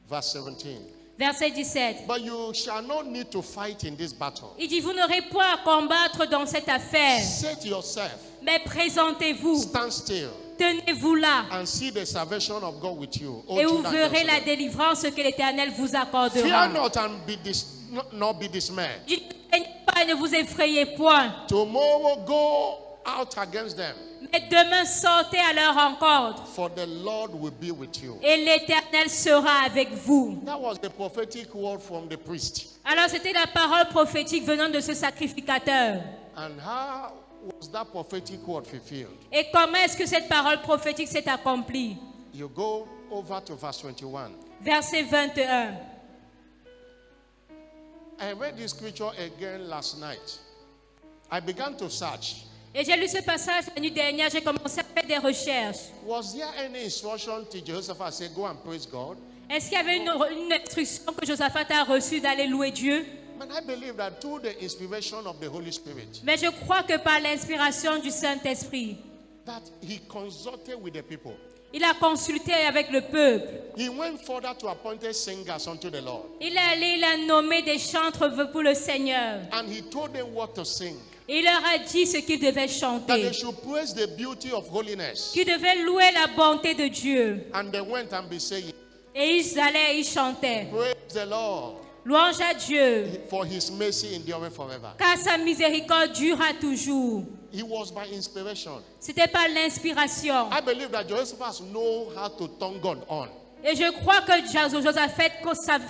Verse 17.
Verset 17.
But you shall not need to fight in this battle.
Il dit, vous n'aurez point à combattre dans cette affaire,
Set yourself,
mais présentez-vous,
stand still,
tenez-vous là,
and see the salvation of God with you. O
et vous
Judah and
verrez la
Jerusalem.
délivrance que l'Éternel vous accordera.
Fear not and not be dismayed.
Il dit, ne craignez pas et ne vous effrayez point.
Tomorrow go out against them,
Mais demain, sortez à leur rencontre,
for the Lord will be with you.
et l'Éternel sera avec vous.
That was the prophetic word from the priest.
Alors c'était la parole prophétique venant de ce sacrificateur.
And how was that prophetic word fulfilled?
Et comment est-ce que cette parole prophétique s'est accomplie?
You go over to verse 21.
Verset 21.
I read this scripture again last night. I began to search.
Et j'ai lu ce passage la nuit dernière, j'ai commencé à faire des recherches.
Was there any instruction to Jehoshaphat say, go and praise God?
Est-ce qu'il y avait une instruction que Josaphat a reçue d'aller louer Dieu?
But I believe that through the inspiration of the Holy Spirit,
Mais je crois que par l'inspiration du Saint-Esprit,
that he consulted with the people.
il a consulté avec le peuple.
He went further to appoint singers unto the Lord.
Il est allé, il a nommé des chantres pour le Seigneur.
And he told them what to sing.
Et il leur a dit ce qu'ils devaient
That
chanter.
they should praise the beauty of holiness.
Qu'ils devaient louer la bonté de Dieu.
And they went and be saying,
Et ils allaient, ils chantaient.
praise the Lord,
Louange à Dieu,
for his mercy endureth forever.
car sa miséricorde durera toujours.
It was by inspiration.
C'était par l'inspiration.
I believe that Jehoshaphat know how to turn God on.
Et je crois que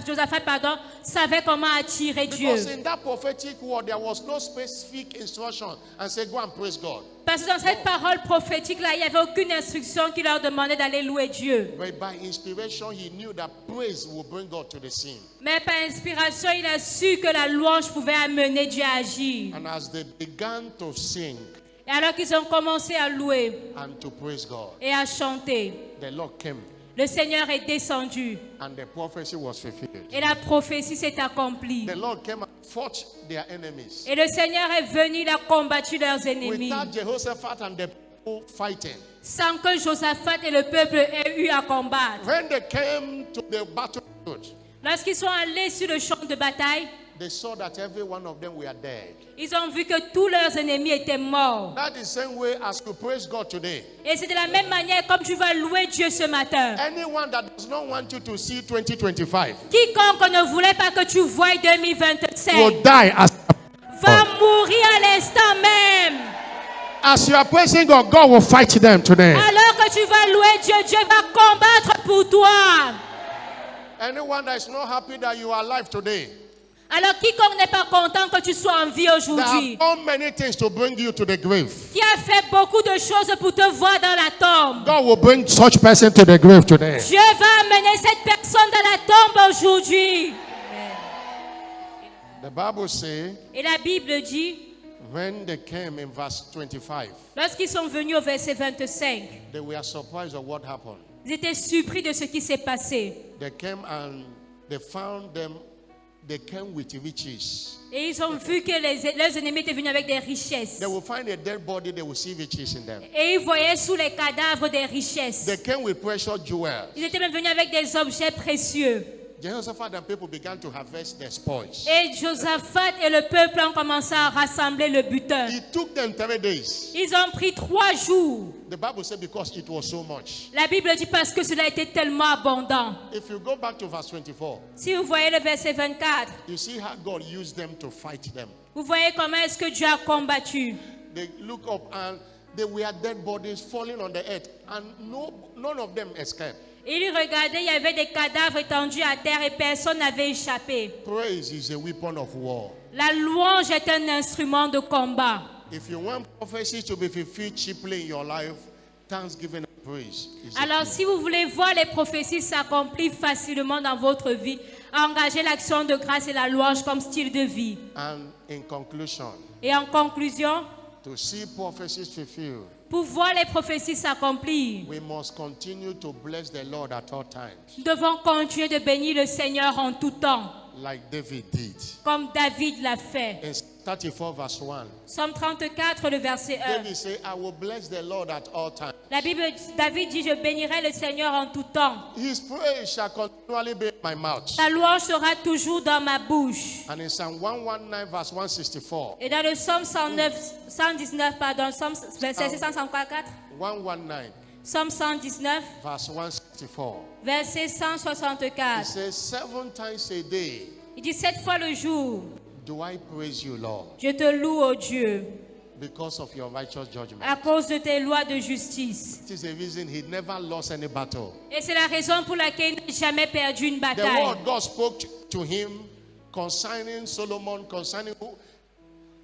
Josaphat savait comment attirer Dieu.
Because in that prophetic word, there was no specific instruction and say, go and praise God.
Parce que dans cette parole prophétique-là, il n'y avait aucune instruction qui leur demandait d'aller louer Dieu.
But by inspiration, he knew that praise will bring God to the scene.
Mais par inspiration, il a su que la louange pouvait amener Dieu à agir.
And as they began to sing
Et alors qu'ils ont commencé à louer
and to praise God,
et à chanter,
the Lord came
le Seigneur est descendu
and the prophecy was fulfilled.
et la prophétie s'est accomplie.
The Lord came and fought their enemies.
Et le Seigneur est venu, il a combattu leurs ennemis.
Without Jehoshaphat and the people fighting.
Sans que Josaphat et le peuple aient eu à combattre.
When they came to the battlefield,
Lorsqu'ils sont allés sur le champ de bataille,
they saw that every one of them were dead.
ils ont vu que tous leurs ennemis étaient morts.
That is the same way as you praise God today.
Et c'est de la même manière comme tu vas louer Dieu ce matin.
Anyone that does not want you to see 2025
Quiconque ne voulait pas que tu voies 2025
will die
va mourir à l'instant même.
as you are praising God. God will fight them today.
Alors que tu vas louer Dieu, Dieu va combattre pour toi.
Anyone that is not happy that you are alive today,
Alors quiconque n'est pas content que tu sois en vie
there
aujourd'hui,
have done many things to bring you to the grave.
qui a fait beaucoup de choses pour te voir dans la tombe,
God will bring such person to the grave today.
Dieu va amener cette personne dans la tombe aujourd'hui.
The Bible says,
Et la Bible dit,
when they came in verse 25,
lorsqu'ils sont venus au verset 25,
they were surprised at what happened.
ils étaient surpris de ce qui s'est passé.
They came and they found them, they came with riches.
Et ils ont vu que leurs ennemis étaient venus avec des richesses.
They will find a dead body, they will see riches in them.
Et ils voyaient sous les cadavres des richesses.
They came with precious jewels.
Ils étaient même venus avec des objets précieux.
Jehoshaphat and people began to harvest their spoils.
Et Josaphat et le peuple ont commencé à rassembler le butin.
It took them 3 days.
Ils ont pris 3 jours.
The Bible said because it was so much.
La Bible dit parce que cela était tellement abondant.
If you go back to verse 24,
Si vous voyez le verset 24,
you see how God used them to fight them.
vous voyez comment est-ce que Dieu a combattu.
They look up and they were dead bodies falling on the earth, and none of them escaped.
Ils regardaient, il y avait des cadavres étendus à terre et personne n'avait échappé.
Praise is a weapon of war.
La louange est un instrument de combat.
If you want prophecy to be fulfilled cheaply in your life, thanksgiving and praise is the
Alors
key.
si vous voulez voir les prophéties s'accomplir facilement dans votre vie, engagez l'action de grâce et la louange comme style de vie.
And in conclusion,
Et en conclusion,
to see prophecies fulfilled,
pour voir les prophéties s'accomplir,
we must continue to bless the Lord at all times,
nous devons continuer de bénir le Seigneur en tout temps,
like David did.
comme David l'a fait.
In 34 verse 1,
Psaume 34, le verset 1.
David said, I will bless the Lord at all times.
La Bible, David dit, je bénirai le Seigneur en tout temps.
His praise shall continually be in my mouth.
Sa louange sera toujours dans ma bouche.
And in Psalm 119 verse 164,
Et dans le Psaume 119, verset 154,
119
Psaume 119,
verse 164,
verset
it
164.
says, 7 times a day
Il dit 7 fois le jour,
do I praise you, Lord,
je te loue, ô Dieu,
because of your righteous judgment.
à cause de tes lois de justice.
It is the reason he never lost any battle.
Et c'est la raison pour laquelle il n'a jamais perdu une
The
bataille.
word God spoke to him concerning Solomon, concerning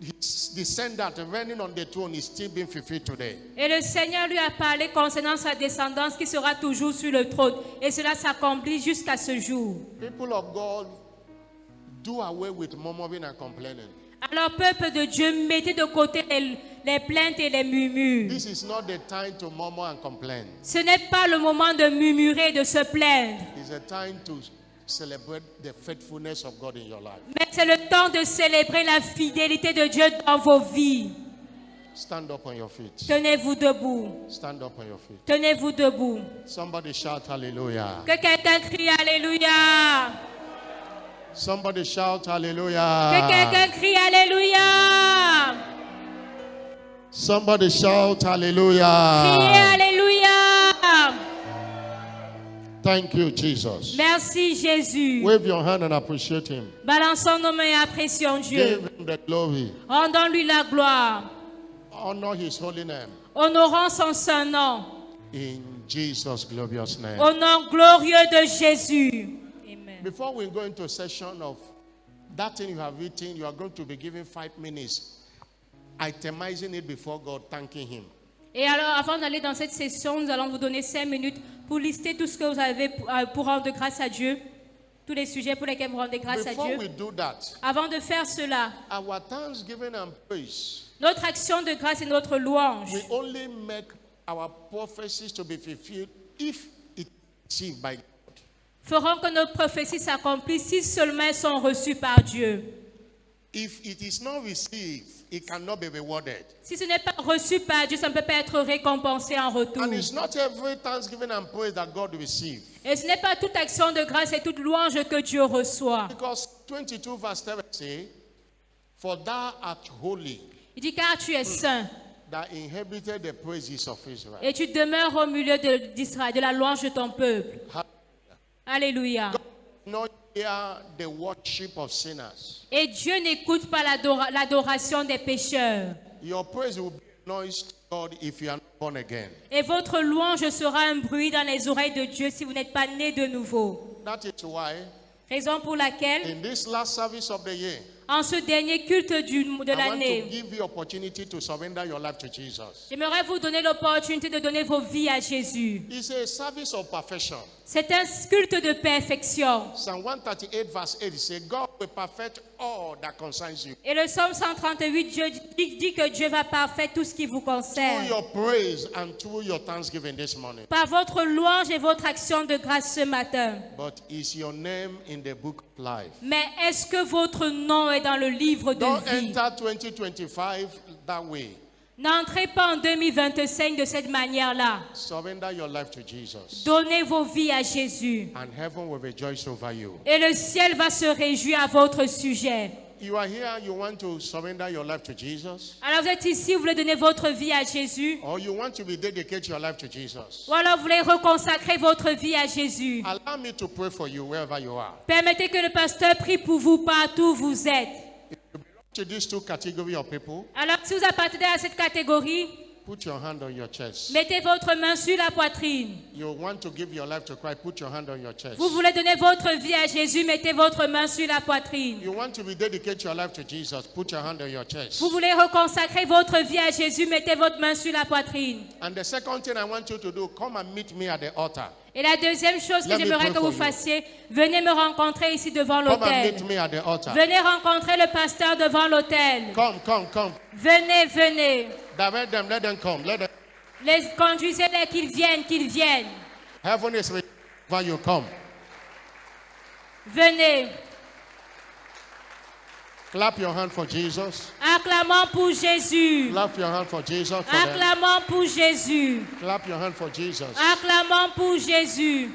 his descendant reigning on the throne, is still being fulfilled today.
Et le Seigneur lui a parlé concernant sa descendance qui sera toujours sur le trône. Et cela s'accomplit jusqu'à ce jour.
People of God, do away with murmuring and complaining.
Alors, peuple de Dieu, mettez de côté les plaintes et les murmures.
This is not the time to murmur and complain.
Ce n'est pas le moment de murmurer, de se plaindre.
It's a time to celebrate the faithfulness of God in your life.
Mais c'est le temps de célébrer la fidélité de Dieu dans vos vies.
Stand up on your feet.
Tenez-vous debout.
Stand up on your feet.
Tenez-vous debout.
Somebody shout hallelujah.
Que quelqu'un crie Alléluia.
Somebody shout
Que
hallelujah.
quelqu'un crie Alléluia.
Somebody shout
Criez
hallelujah.
Alléluia.
Thank you, Jesus.
Merci Jésus.
Wave your hand and appreciate him.
Balançons nos mains et apprécions Dieu.
Give him the glory.
Rendons-lui la gloire.
Honor his holy name.
Honorons son saint nom.
In Jesus' glorious name.
Au nom glorieux de Jésus. Amen.
Before we go into a session of that thing you have written, you are going to be given 5 minutes, itemizing it before God, thanking him.
Et alors, avant d'aller dans cette session, nous allons vous donner 5 minutes pour lister tout ce que vous avez pour rendre grâce à Dieu. Tous les sujets pour lesquels vous rendez grâce à
Before
Dieu.
we do that,
Avant de faire cela,
our thanksgiving and praise,
notre action de grâce et notre louange
we only make our prophecies to be fulfilled if it is received by God.
feront que nos prophéties s'accomplissent si seulement elles sont reçues par Dieu.
If it is not received, it cannot be rewarded.
Si ce n'est pas reçu par Dieu, ça ne peut pas être récompensé en retour.
And it's not every thanksgiving and praise that God receives.
Et ce n'est pas toute action de grâce et toute louange que Dieu reçoit.
Because 22 verse 7 say, for thou art holy,
Il dit car tu es saint
that inhabited the praises of Israel.
et tu demeures au milieu d'Israël, de la louange de ton peuple. Alléluia.
Not hear the worship of sinners.
Et Dieu n'écoute pas l'adoration des pécheurs.
Your praise will be noise to God if you are not born again.
Et votre louange sera un bruit dans les oreilles de Dieu si vous n'êtes pas né de nouveau.
That is why
Raison pour laquelle,
in this last service of the year,
en ce dernier culte de
I want to
l'année,
give you opportunity to surrender your life to Jesus.
j'aimerais vous donner l'opportunité de donner vos vies à Jésus.
It's a service of perfection.
C'est un culte de perfection.
Psalm 138 verse 8 says, God will perfect all that concerns you.
Et le psaume 138 Dieu dit que Dieu va parfaire tout ce qui vous
Through
concerne.
your praise and through your thanksgiving this morning.
Par votre louange et votre action de grâce ce matin.
But is your name in the book of life?
Mais est-ce que votre nom est dans le livre de
Don't
vie?
enter 2025 that way.
N'entrez pas en 2025 de cette manière-là.
Surrender your life to Jesus.
Donnez vos vies à Jésus.
And heaven will rejoice over you.
Et le ciel va se réjouir à votre sujet.
You are here, you want to surrender your life to Jesus?
Alors vous êtes ici, vous voulez donner votre vie à Jésus.
Or you want to rededicate your life to Jesus?
Ou alors vous voulez reconsacrer votre vie à Jésus.
Allow me to pray for you wherever you are.
Permettez que le pasteur prie pour vous partout où vous êtes.
To these two categories of people,
Alors si vous appartenez à cette catégorie,
put your hand on your chest.
mettez votre main sur la poitrine.
You want to give your life to Christ, put your hand on your chest.
Vous voulez donner votre vie à Jésus, mettez votre main sur la poitrine.
You want to rededicate your life to Jesus, put your hand on your chest.
Vous voulez reconsacrer votre vie à Jésus, mettez votre main sur la poitrine.
And the second thing I want you to do, come and meet me at the altar.
Et la deuxième chose que
Let me
j'aimerais
pray
que vous
for you.
fassiez, venez me rencontrer ici devant
Come and
l'autel.
meet me at the altar.
Venez rencontrer le pasteur devant l'autel.
Come.
Venez, venez.
Direct them, let them come. Let them.
Les conduisez-les qu'ils viennent.
Heaven is where you come.
Venez.
Clap your hand for Jesus.
Acclamons pour Jésus.
Clap your hand for Jesus. For them.
Acclamons pour Jésus.
Clap your hand for Jesus.
Acclamons pour Jésus.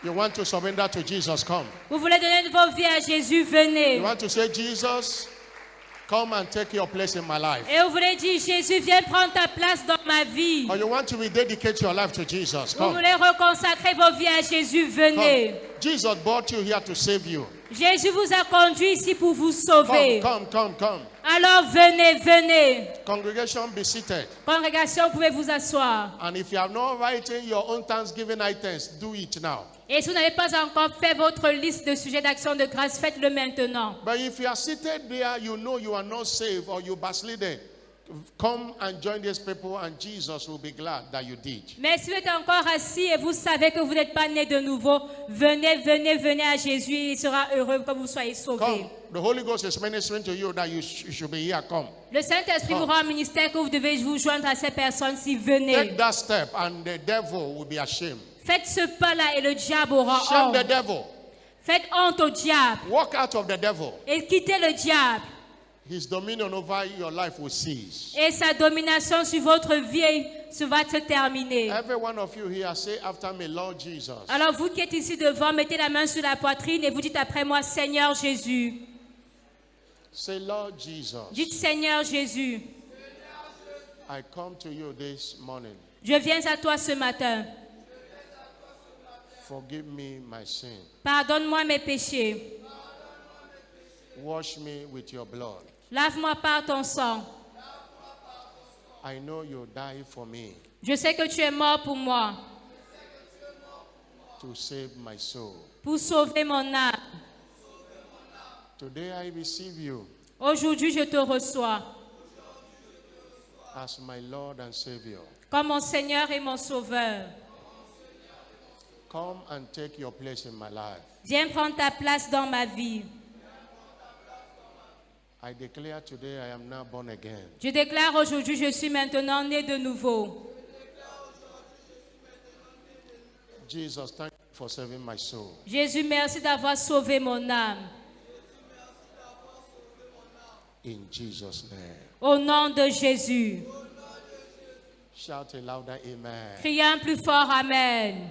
You want to surrender to Jesus, come.
Vous voulez donner vos vies à Jésus, venez.
You want to say, Jesus, come and take your place in my life.
Et vous voulez dire, Jésus, viens prendre ta place dans ma vie.
Or you want to rededicate your life to Jesus,
Vous
come.
voulez reconsacrer vos vies à Jésus, venez.
Come. Jesus brought you here to save you.
Jésus vous a conduit ici pour vous sauver.
Come.
Alors venez.
Congregation, be seated.
Congrégation, vous pouvez vous asseoir.
And if you have not written your own Thanksgiving items, do it now.
Et si vous n'avez pas encore fait votre liste de sujets d'action de grâce, faites-le maintenant.
But if you are seated there, you know you are not saved or you backslidden. Come and join these people and Jesus will be glad that you did.
Mais si vous êtes encore assis et vous savez que vous n'êtes pas né de nouveau, venez à Jésus et il sera heureux que vous soyez sauvés.
Come. The Holy Ghost is ministering to you that you should be here. Come.
Le Saint-Esprit vous rend un ministère que vous devez vous joindre à ces personnes si venez.
Take that step and the devil will be ashamed.
Faites ce pas-là et le diable aura
Shame the
honte.
devil.
Faites honte au diable
Walk out of the devil.
et quittez le diable.
His dominion over your life will cease.
Et sa domination sur votre vie va se terminer.
Every one of you here, say after me, Lord Jesus.
Alors vous qui êtes ici devant, mettez la main sur la poitrine et vous dites après moi, Seigneur Jésus.
Say, Lord Jesus,
Dites Seigneur Jésus,
I come to you this morning.
je viens à toi ce matin.
Forgive me my sin.
Pardonne-moi mes péchés.
Wash me with your blood.
Lave-moi par ton sang.
I know you died for me
Je sais que tu es mort pour moi,
to save my soul.
pour sauver mon âme.
Today I receive you
Aujourd'hui, je te reçois
as my Lord and Savior.
comme mon Seigneur et mon Sauveur.
Come and take your place in my life.
Viens prendre ta place dans ma vie.
I declare today I am now born again.
Je déclare aujourd'hui, je suis maintenant né de nouveau.
Jesus, thank you for saving my soul.
Jésus, merci d'avoir sauvé mon âme.
In Jesus' name.
Au nom de Jésus.
Shout a louder amen.
Criez un plus fort Amen.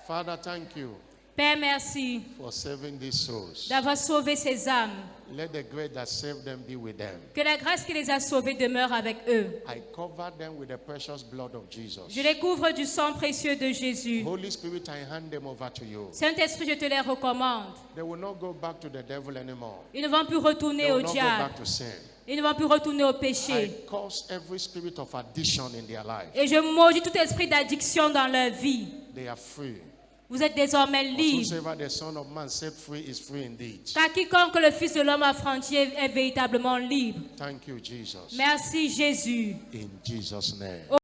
Father, thank you
Père, merci
for saving these souls.
d'avoir sauvé ces âmes.
Let the grace that saved them be with them.
Que la grâce qui les a sauvés demeure avec eux.
I cover them with the precious blood of Jesus.
Je les couvre du sang précieux de Jésus.
Holy Spirit, I hand them over to you.
Saint-Esprit, je te les recommande.
They will not go back to the devil anymore.
Ils ne vont plus
They
retourner au
will not go
diable.
back to sin.
Ils ne vont plus retourner au
I
péché.
cause every spirit of addiction in their life.
Et je maudis tout esprit d'addiction dans leur vie.
They are free.
Vous êtes désormais libres.
Whosoever the Son of Man set free is free indeed.
Car quiconque le Fils de l'homme affranchi est véritablement libre.
Thank you, Jesus.
Merci Jésus.
In Jesus' name.